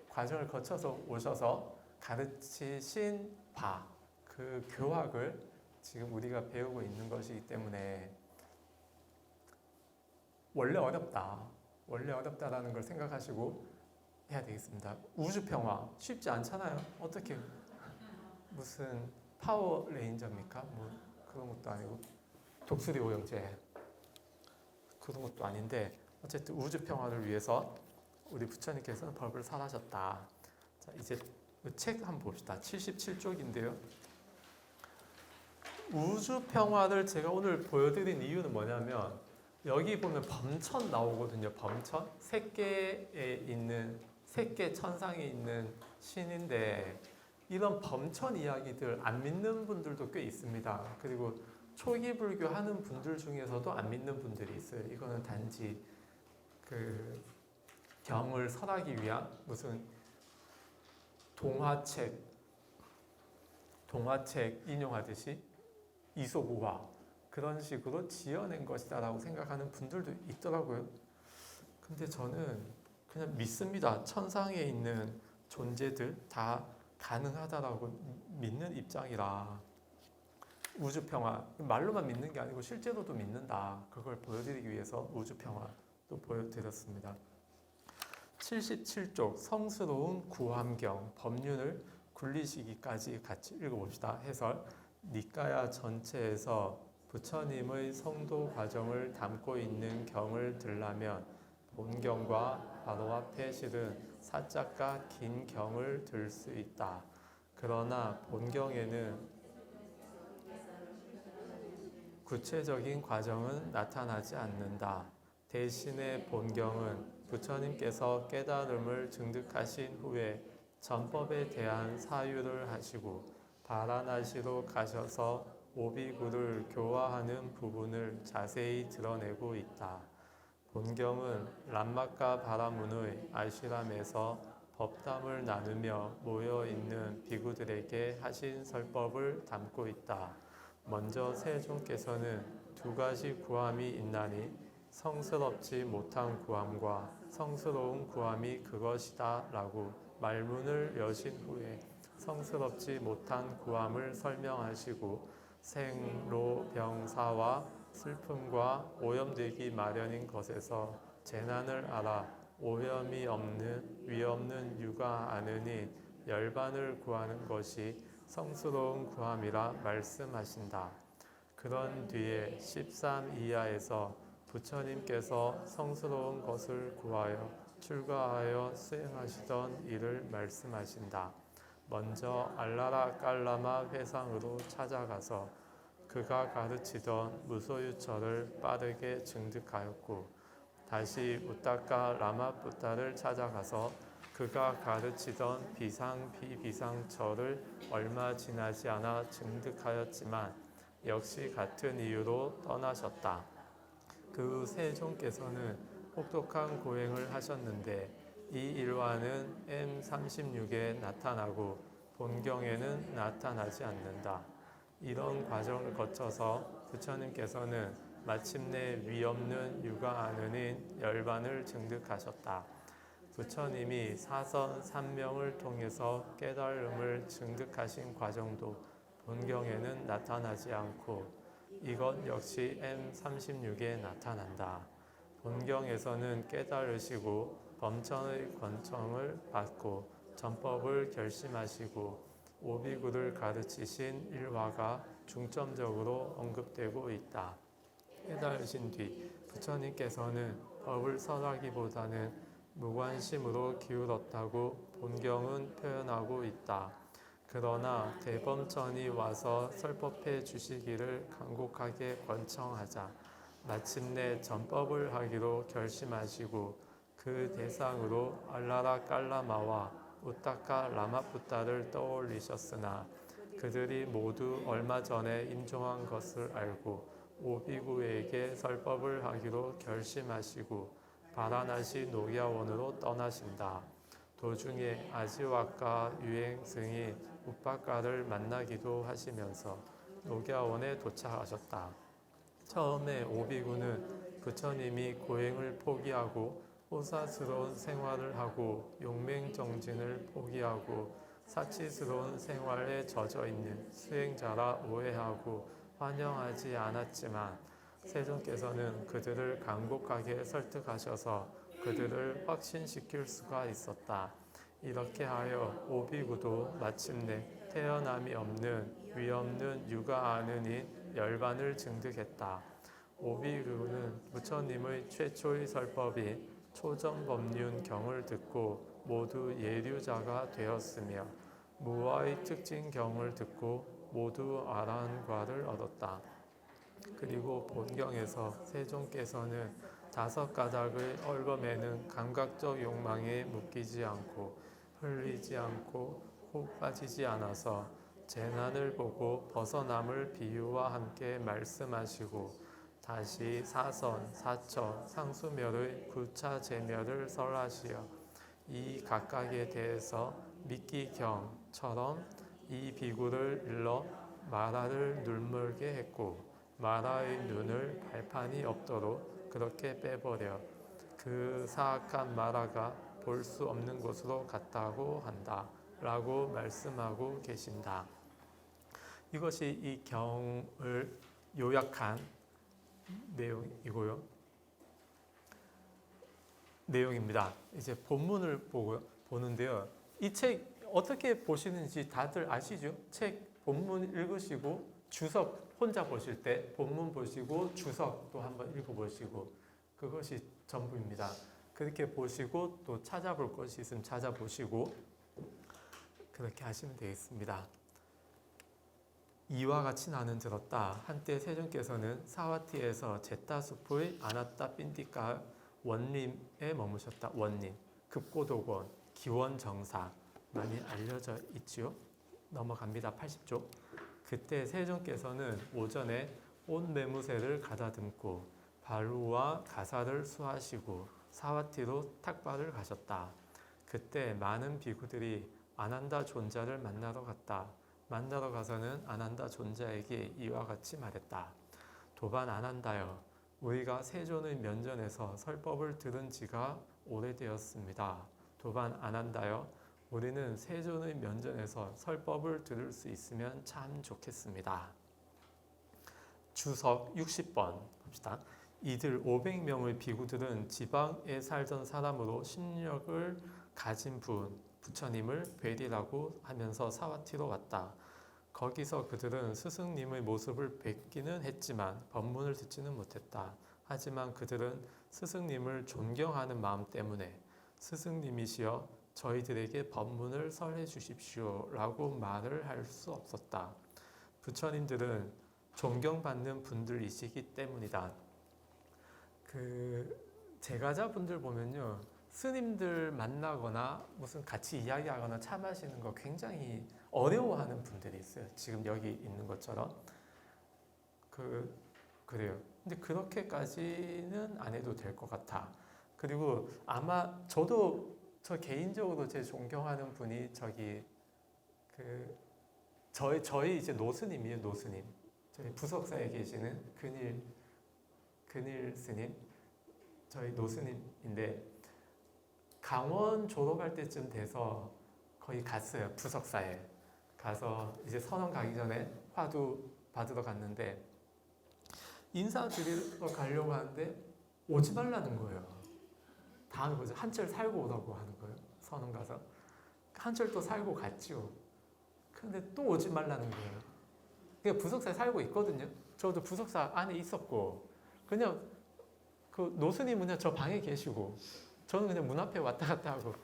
과정을 거쳐서 오셔서 가르치신 그 교학을 지금 우리가 배우고 있는 것이기 때문에 원래 어렵다라는 걸 생각하시고 해야 되겠습니다. 우주 평화 쉽지 않잖아요. 어떻게 무슨 파워레인저입니까? 뭐 그런 것도 아니고 독수리 오형제 그런 것도 아닌데 어쨌든 우주 평화를 위해서 우리 부처님께서는 법을 설하셨다. 자, 이제 책 한번 봅시다. 77쪽인데요. 우주 평화를 제가 오늘 보여드린 이유는 뭐냐면 여기 보면 범천 나오거든요. 범천 세계 천상에 있는 신인데 이런 범천 이야기들 안 믿는 분들도 꽤 있습니다. 그리고 초기 불교 하는 분들 중에서도 안 믿는 분들이 있어요. 이거는 단지 그 경을 설하기 위한 무슨 동화책 인용하듯이 이소구화 그런 식으로 지어낸 것이다라고 생각하는 분들도 있더라고요. 근데 저는 그냥 믿습니다. 천상에 있는 존재들 다 가능하다라고 믿는 입장이라 우주평화 말로만 믿는 게 아니고 실제로도 믿는다. 그걸 보여드리기 위해서 우주평화도 보여드렸습니다. 77쪽 성스러운 구함경 법륜을 굴리시기까지 같이 읽어봅시다. 해설 니까야 전체에서 부처님의 성도 과정을 담고 있는 경을 들라면 본경과 바로 앞에 실은 사자가 긴 경을 들 수 있다. 그러나 본경에는 구체적인 과정은 나타나지 않는다. 대신에 본경은 부처님께서 깨달음을 증득하신 후에 전법에 대한 사유를 하시고 바라나시로 가셔서 오비구를 교화하는 부분을 자세히 드러내고 있다. 본경은 람마카 바라문의 아시람에서 법담을 나누며 모여있는 비구들에게 하신 설법을 담고 있다. 먼저 세존께서는 두 가지 구함이 있나니 성스럽지 못한 구함과 성스러운 구함이 그것이다 라고 말문을 여신 후에 성스럽지 못한 구함을 설명하시고 생로병사와 슬픔과 오염되기 마련인 것에서 재난을 알아 오염이 없는 위없는 유가 아느니 열반을 구하는 것이 성스러운 구함이라 말씀하신다. 그런 뒤에 13 이하에서 부처님께서 성스러운 것을 구하여 출가하여 수행하시던 일을 말씀하신다. 먼저 알라라 깔라마 회상으로 찾아가서 그가 가르치던 무소유처를 빠르게 증득하였고 다시 우타카 라마푸타를 찾아가서 그가 가르치던 비상 비비상처를 얼마 지나지 않아 증득하였지만 역시 같은 이유로 떠나셨다. 그 후 세존께서는 혹독한 고행을 하셨는데 이 일화는 M36에 나타나고 본경에는 나타나지 않는다. 이런 과정을 거쳐서 부처님께서는 마침내 위없는 유가 아는인 열반을 증득하셨다. 부처님이 사선 3명을 통해서 깨달음을 증득하신 과정도 본경에는 나타나지 않고 이것 역시 M36에 나타난다. 본경에서는 깨달으시고 범천의 권청을 받고 전법을 결심하시고 오비구를 가르치신 일화가 중점적으로 언급되고 있다. 깨달으신 뒤 부처님께서는 법을 설하기보다는 무관심으로 기울었다고 본경은 표현하고 있다. 그러나 대범천이 와서 설법해 주시기를 간곡하게 권청하자 마침내 전법을 하기로 결심하시고 그 대상으로 알라라 깔라마와 우타카 라마푸타를 떠올리셨으나 그들이 모두 얼마 전에 임종한 것을 알고 오비구에게 설법을 하기로 결심하시고 바라나시 노야원으로 떠나신다. 도중에 아지와과 유행승인 우빠가를 만나기도 하시면서 녹야원에 도착하셨다. 처음에 오비구는 부처님이 고행을 포기하고 호사스러운 생활을 하고 용맹정진을 포기하고 사치스러운 생활에 젖어 있는 수행자라 오해하고 환영하지 않았지만 세존께서는 그들을 간곡하게 설득하셔서 그들을 확신시킬 수가 있었다. 이렇게 하여 오비구도 마침내 태어남이 없는 위없는 육아아는인 열반을 증득했다. 오비구는 부처님의 최초의 설법인 초전법륜경을 듣고 모두 예류자가 되었으며 무아의 특징경을 듣고 모두 아라한과를 얻었다. 그리고 본경에서 세존께서는 5가닥의 얽어매는 감각적 욕망에 묶이지 않고 흘리지 않고 혹 빠지지 않아서 재난을 보고 벗어남을 비유와 함께 말씀하시고 다시 사선, 사처, 상수멸의 9차 제멸을 설하시어 이 각각에 대해서 미끼경처럼 이 비구를 일러 마라를 눈물게 했고 마라의 눈을 발판이 없도록 그렇게 빼버려 그 사악한 마라가 볼 수 없는 곳으로 갔다고 한다 라고 말씀하고 계신다. 이것이 이 경을 요약한 내용입니다. 이제 본문을 보는데요. 이 책 어떻게 보시는지 다들 아시죠? 책 본문 읽으시고 주석 혼자 보실 때 본문 보시고 주석도 한번 읽어보시고 그것이 전부입니다. 그렇게 보시고 또 찾아볼 것이 있으면 찾아보시고 그렇게 하시면 되겠습니다. 이와 같이 나는 들었다. 한때 세존께서는 사와티에서 제타숲의 아나타 빈디카 원림에 머무셨다. 원림, 급고독원, 기원정사 많이 알려져 있지요. 넘어갑니다. 80쪽. 그때 세존께서는 오전에 온 매무새를 가다듬고 바루와 가사를 수하시고 사와티로 탁발을 가셨다. 그때 많은 비구들이 아난다 존자를 만나러 갔다. 만나러 가서는 아난다 존자에게 이와 같이 말했다. 도반 아난다여, 우리가 세존의 면전에서 설법을 들은 지가 오래되었습니다. 도반 아난다여, 우리는 세존의 면전에서 설법을 들을 수 있으면 참 좋겠습니다. 주석 60번 봅시다. 이들 500명의 비구들은 지방에 살던 사람으로 심력을 가진 부처님을 뵈리라고 하면서 사와티로 왔다. 거기서 그들은 스승님의 모습을 뵙기는 했지만 법문을 듣지는 못했다. 하지만 그들은 스승님을 존경하는 마음 때문에 스승님이시여 저희들에게 법문을 설해 주십시오 라고 말을 할 수 없었다. 부처님들은 존경받는 분들이시기 때문이다. 제가자분들 보면요, 스님들 만나거나 무슨 같이 이야기하거나 차 마시는 거 굉장히 어려워하는 분들이 있어요. 지금 여기 있는 것처럼 그래요. 근데 그렇게까지는 안 해도 될 것 같아. 그리고 아마 저 개인적으로 제 존경하는 분이 저희 이제 노스님이에요. 노스님. 저희 부석사에 계시는 근일 스님. 저희 노스님인데 강원 졸업할 때쯤 돼서 거의 갔어요. 부석사에 가서 이제 선언 가기 전에 화두 받으러 갔는데 인사드리러 가려고 하는데 오지 말라는 거예요. 다음에 뭐죠? 한철 살고 오라고 하는 거예요. 선언 가서 한철 또 살고 갔죠. 근데 또 오지 말라는 거예요. 그러니까 부석사에 살고 있거든요. 저도 부석사 안에 있었고 그냥 그 노스님은 그냥 저 방에 계시고 저는 그냥 문 앞에 왔다 갔다 하고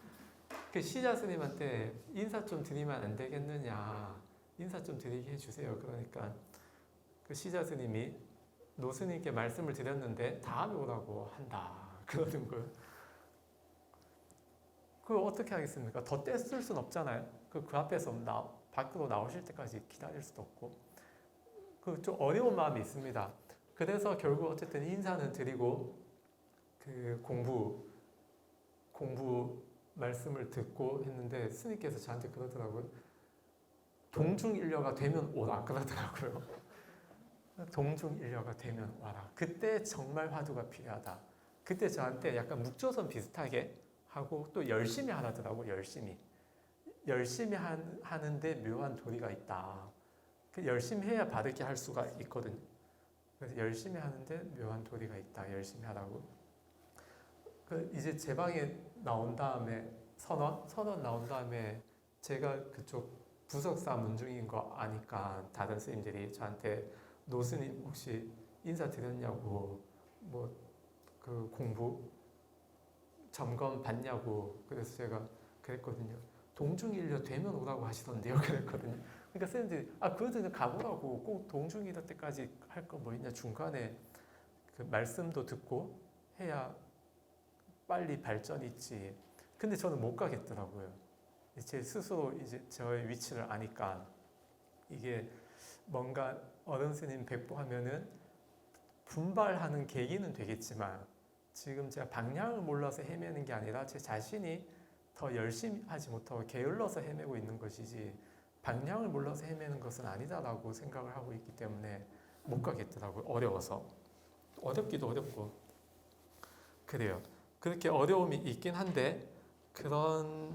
그 시자 스님한테 인사 좀 드리면 안 되겠느냐, 인사 좀 드리게 해주세요. 그러니까 그 시자 스님이 노스님께 말씀을 드렸는데 다음에 오라고 한다 그러는 거예요. 그걸 어떻게 하겠습니까? 더 떼쓸 순 없잖아요. 그 앞에서 밖으로 나오실 때까지 기다릴 수도 없고 좀 어려운 마음이 있습니다. 그래서 결국 어쨌든 인사는 드리고 그 공부 말씀을 듣고 했는데 스님께서 저한테 그러더라고요. 동중일녀가 되면 오라 그러더라고요. 동중일녀가 되면 와라. 그때 정말 화두가 필요하다. 그때 저한테 약간 묵조선 비슷하게 하고 또 열심히 하라더라고. 열심히 하는데 묘한 도리가 있다. 그 열심히 해야 바르게 할 수가 있거든요. 그래서 열심히 하는데 묘한 도리가 있다. 열심히 하라고. 그 이제 제 방에 나온 다음에 선언 나온 다음에 제가 그쪽 부석사 문중인 거 아니까 다른 스님들이 저한테 노스님 혹시 인사드렸냐고 뭐 그 공부 점검 받냐고 그래서 제가 그랬거든요. 동중일녀 되면 오라고 하시던데요. 그랬거든요. 그러니까 스님들이 그래도 가보라고 꼭 동중일녀 때까지 할 거 뭐 있냐 중간에 그 말씀도 듣고 해야 빨리 발전이 있지. 근데 저는 못 가겠더라고요. 제 스스로 이제 저의 위치를 아니까 이게 뭔가 어른 스님 뵙고 하면은 분발하는 계기는 되겠지만 지금 제가 방향을 몰라서 헤매는 게 아니라 제 자신이 더 열심히 하지 못하고 게을러서 헤매고 있는 것이지 방향을 몰라서 헤매는 것은 아니다라고 생각을 하고 있기 때문에 못 가겠더라고요. 어려워서. 어렵기도 어렵고 그래요. 그렇게 어려움이 있긴 한데 그런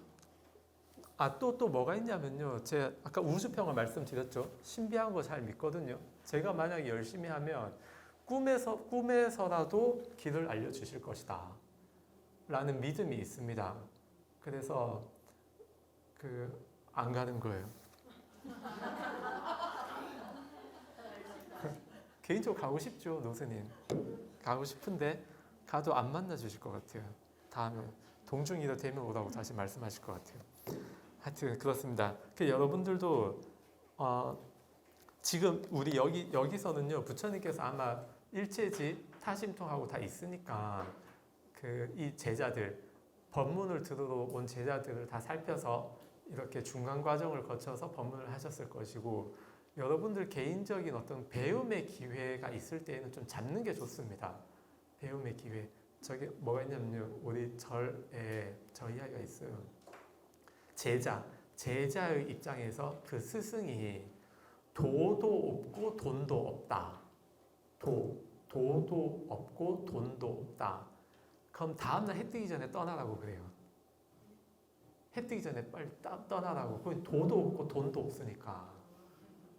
또 뭐가 있냐면요. 제가 아까 우주평을 말씀드렸죠. 신비한 거 잘 믿거든요. 제가 만약에 열심히 하면 꿈에서라도 길을 알려주실 것이다 라는 믿음이 있습니다. 그래서 안 가는 거예요. 개인적으로 가고 싶죠. 노스님 가고 싶은데 가도 안 만나 주실 것 같아요. 다음에 동중이라 되면 오라고 다시 말씀하실 것 같아요. 하여튼 그렇습니다. 여러분들도 지금 우리 여기서는요 부처님께서 아마 일체지 타심통하고 다 있으니까 이 제자들 법문을 들으러 온 제자들을 다 살펴서 이렇게 중간 과정을 거쳐서 법문을 하셨을 것이고 여러분들 개인적인 어떤 배움의 기회가 있을 때에는 좀 잡는 게 좋습니다. 배움의 기회. 저게 뭐가 있냐면요. 우리 절에 저 이야기가 있어요. 제자의 입장에서 그 스승이 도도 없고 돈도 없다. 도도 없고 돈도 없다. 그럼 다음날 해 뜨기 전에 떠나라고 그래요. 해 뜨기 전에 빨리 떠나라고. 거기 도도 없고 돈도 없으니까.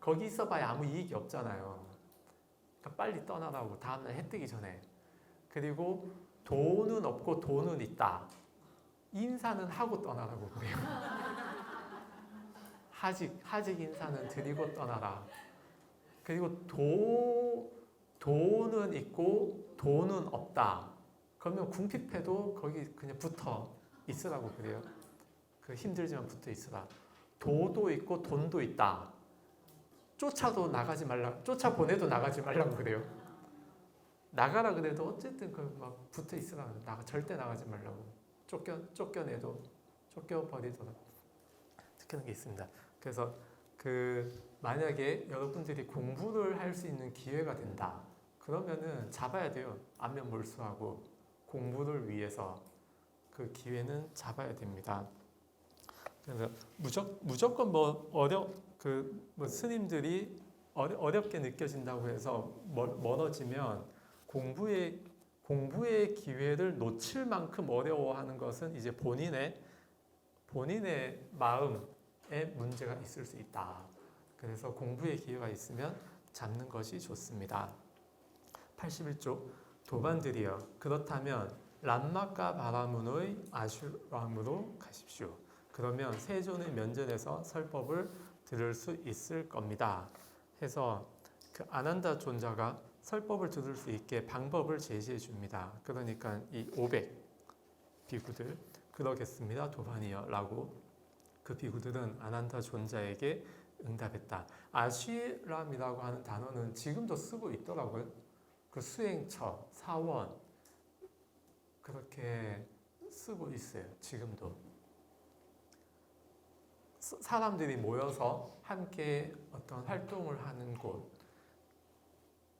거기 있어봐야 아무 이익이 없잖아요. 그러니까 빨리 떠나라고. 다음날 해 뜨기 전에. 그리고 돈은 없고 돈은 있다. 인사는 하고 떠나라고 그래요. 하직 인사는 드리고 떠나라. 그리고 돈은 있고 돈은 없다. 그러면 궁핍해도 거기 그냥 붙어 있으라고 그래요. 힘들지만 붙어 있으라. 도도 있고 돈도 있다. 쫓아보내도 나가지 말라고 그래요. 나가라 그래도 어쨌든 막 붙어 있으라. 절대 나가지 말라고. 쫓겨버리더라도. 그런 게 있습니다. 그래서 만약에 여러분들이 공부를 할 수 있는 기회가 된다. 그러면은 잡아야 돼요. 안면몰수하고 공부를 위해서 그 기회는 잡아야 됩니다. 그래서 무조건 스님들이 어렵게 느껴진다고 해서 멀어지면 공부의 기회를 놓칠 만큼 어려워하는 것은 이제 본인의 마음에 문제가 있을 수 있다. 그래서 공부의 기회가 있으면 잡는 것이 좋습니다. 81조 도반들이여 그렇다면 람마가 바라문의 아슈람으로 가십시오. 그러면 세존의 면전에서 설법을 들을 수 있을 겁니다. 해서 아난다 존자가 설법을 들을 수 있게 방법을 제시해 줍니다. 그러니까 이 500 비구들 그러겠습니다. 도반이여 라고 그 비구들은 아난다 존자에게 응답했다. 아쉬람이라고 하는 단어는 지금도 쓰고 있더라고요. 수행처, 사원 그렇게 쓰고 있어요. 지금도. 사람들이 모여서 함께 어떤 활동을 하는 곳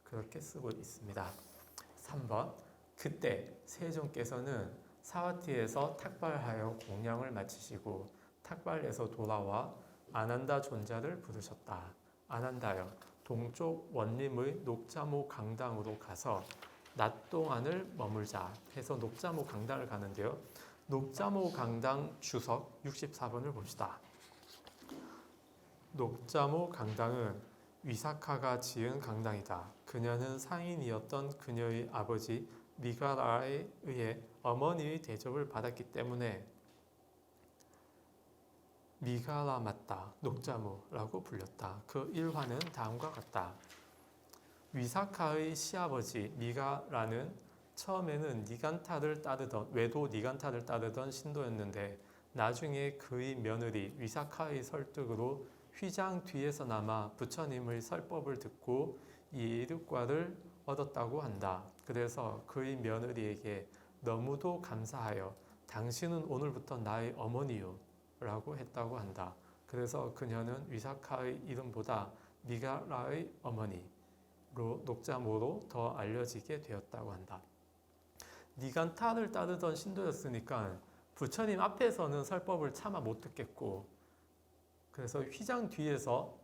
그렇게 쓰고 있습니다. 3번 그때 세종께서는 사와티에서 탁발하여 공양을 마치시고 탁발에서 돌아와 아난다 존자를 부르셨다. 아난다여 동쪽 원림의 녹자모 강당으로 가서 낮 동안을 머물자 해서 녹자모 강당을 가는데요. 녹자모 강당 주석 64번을 봅시다. 녹자모 강당은 위사카가 지은 강당이다. 그녀는 상인이었던 그녀의 아버지 미가라에 의해 어머니의 대접을 받았기 때문에 미가라 맞다 녹자모라고 불렸다. 그 일화는 다음과 같다. 위사카의 시아버지 미가라는 처음에는 니간타를 따르던 외도 니간타를 따르던 신도였는데 나중에 그의 며느리 위사카의 설득으로 휘장 뒤에서나마 부처님의 설법을 듣고 예륵과를 얻었다고 한다. 그래서 그의 며느리에게 너무도 감사하여 당신은 오늘부터 나의 어머니요 라고 했다고 한다. 그래서 그녀는 위사카의 이름보다 미가라의 어머니로 녹자모로 더 알려지게 되었다고 한다. 니간타를 따르던 신도였으니까 부처님 앞에서는 설법을 차마 못 듣겠고 그래서 휘장 뒤에서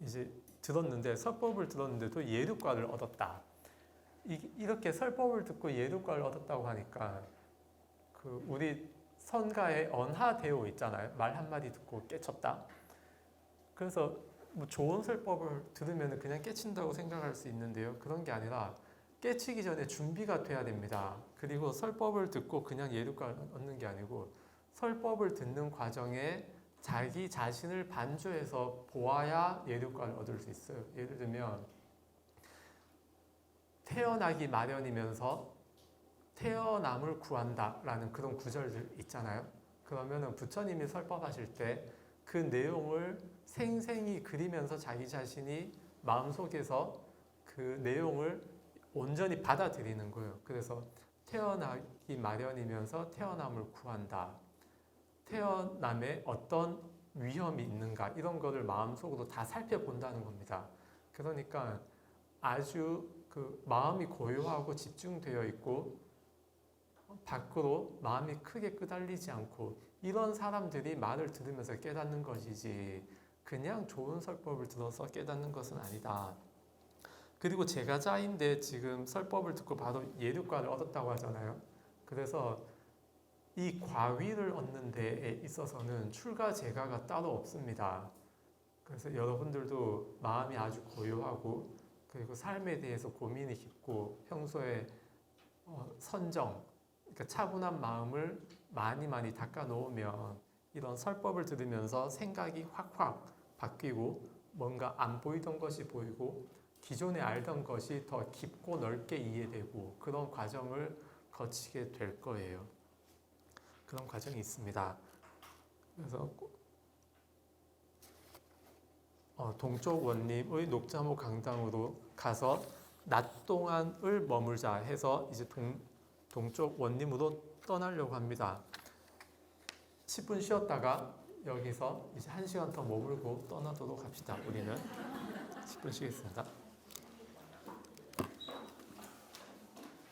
이제 들었는데 설법을 들었는데도 예륵과를 얻었다. 이렇게 설법을 듣고 예륵과를 얻었다고 하니까 그 우리 선가에 언하대오 있잖아요. 말 한마디 듣고 깨쳤다. 그래서 뭐 좋은 설법을 들으면 그냥 깨친다고 생각할 수 있는데요. 그런 게 아니라 깨치기 전에 준비가 돼야 됩니다. 그리고 설법을 듣고 그냥 예륵과를 얻는 게 아니고 설법을 듣는 과정에 자기 자신을 반주해서 보아야 예륵과를 얻을 수 있어요. 예를 들면 태어나기 마련이면서 태어남을 구한다라는 그런 구절들 있잖아요. 그러면은 부처님이 설법하실 때 그 내용을 생생히 그리면서 자기 자신이 마음속에서 그 내용을 온전히 받아들이는 거예요. 그래서 태어나기 마련이면서 태어남을 구한다. 태어남에 어떤 위험이 있는가 이런 거를 마음속으로 다 살펴본다는 겁니다. 그러니까 아주 그 마음이 고요하고 집중되어 있고 밖으로 마음이 크게 끄달리지 않고 이런 사람들이 말을 들으면서 깨닫는 것이지 그냥 좋은 설법을 들어서 깨닫는 것은 아니다. 그리고 제가자인데 지금 설법을 듣고 바로 예륵과를 얻었다고 하잖아요. 그래서 이 과위를 얻는 데에 있어서는 출가 제가가 따로 없습니다. 그래서 여러분들도 마음이 아주 고요하고 그리고 삶에 대해서 고민이 깊고 평소에 선정, 그러니까 차분한 마음을 많이 닦아 놓으면 이런 설법을 들으면서 생각이 확확 바뀌고 뭔가 안 보이던 것이 보이고 기존에 알던 것이 더 깊고 넓게 이해되고 그런 과정을 거치게 될 거예요. 그런 과정이 있습니다. 그래서 동쪽 원림의 녹자모 강당으로 가서 낮 동안을 머물자 해서 이제 동쪽 원림으로 떠나려고 합니다. 10분 쉬었다가 여기서 이제 1시간 더 머물고 떠나도록 합시다. 우리는 10분 쉬겠습니다.